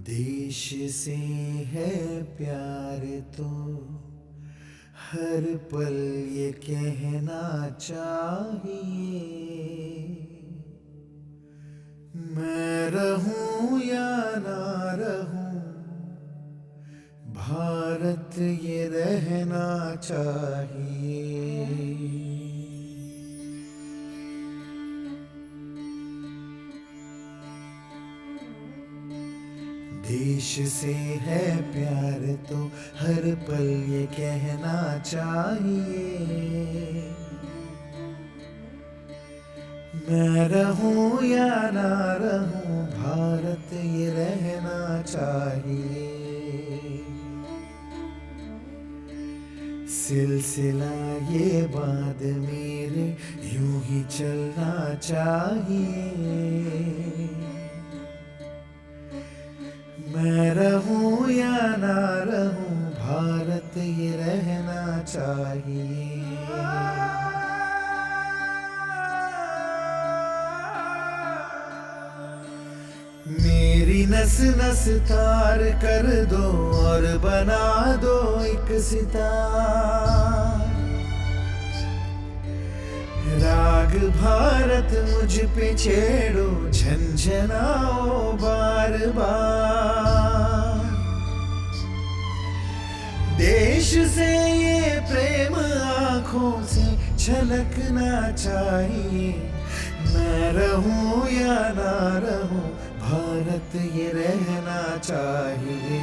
देश से है प्यार तो हर पल ये कहना चाहिए, मैं रहूं या ना रहूं भारत ये रहना चाहिए। देश से है प्यार तो हर पल ये कहना चाहिए, मैं रहूं या ना रहूं भारत ये रहना चाहिए। सिलसिला ये बात मेरे यूं ही चलना चाहिए, मैं रहूं या ना रहूं भारत ये रहना चाहिए। मेरी नस नस तार कर दो और बना दो एक सितार, राग भारत मुझ पे छेड़ो झंझनाओ बार बार। देश से ये प्रेम आँखों से झलकना चाहिए, मैं रहूं या ना रहूं भारत ये रहना चाहिए।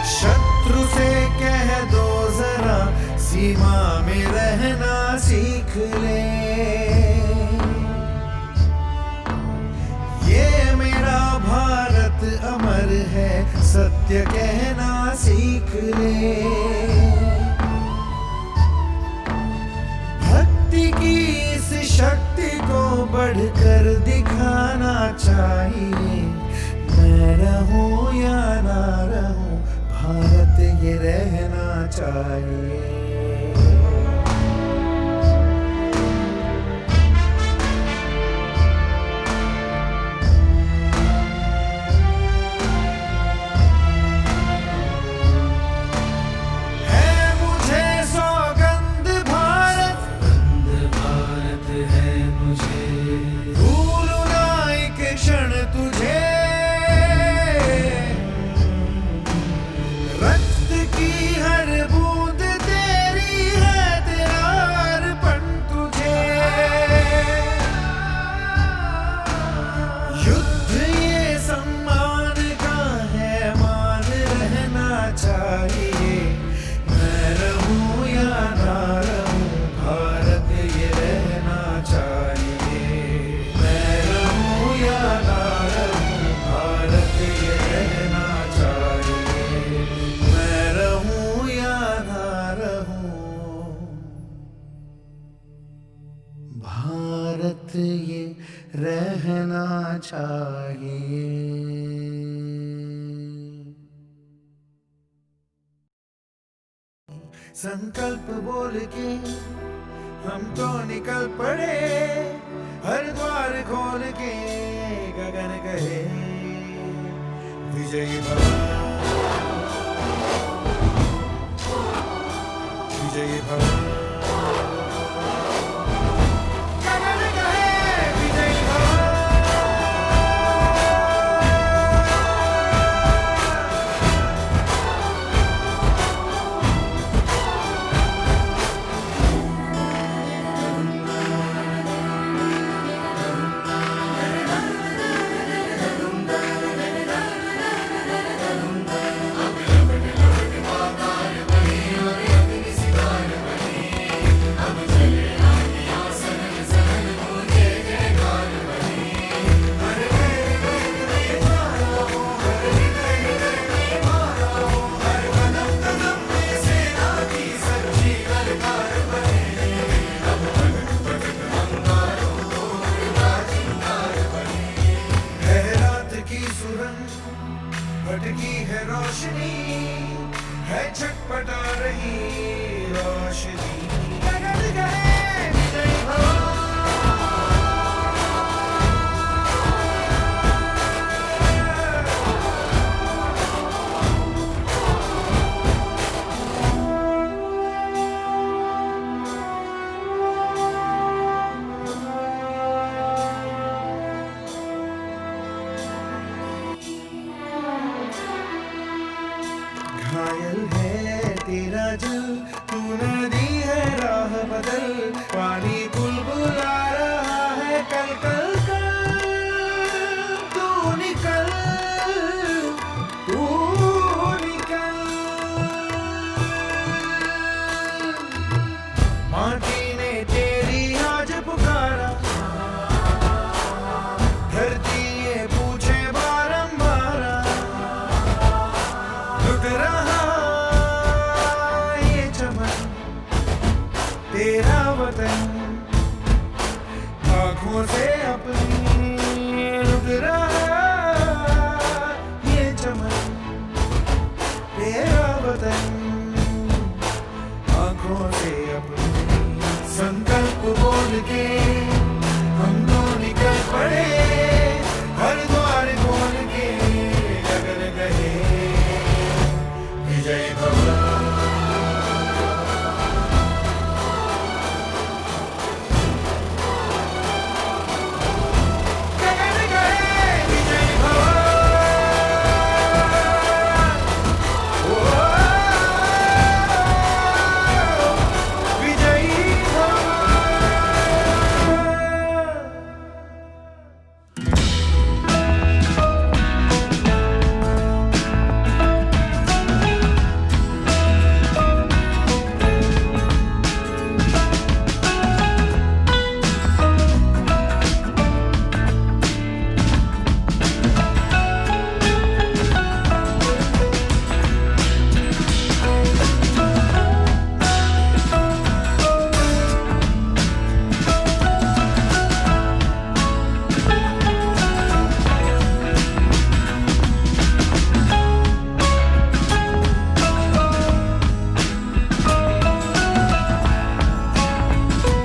शत्रु से कह दो जरा सीमा में रहना सीख ले, ये मेरा भारत अमर है सत्य कहना सीख ले। भक्ति की इस शक्ति को बढ़कर दिखाना चाहिए, मैं रहूं या ना रहूं भारत ये रहना चाहिए। भारत ये रहना चाहिए। संकल्प बोल के हम तो निकल पड़े, हर द्वार खोल के गगन कहे विजयी भव, विजयी भव। है रोशनी, है छटपटा रही रोशनी। गगन गए विजयी भव। घायल है तेरा जल, तू नदी है राह बदल, पानी बुलबुला रहा है कल कल कल। तू निकल, तू निकल। माटी ने तेरी आज पुकारा, धरती ये पूछे बारंबार, लुट रहा ये चमन तेरा वतन, आँखों से अपनी लुट रहा ये चमन तेरा वतन।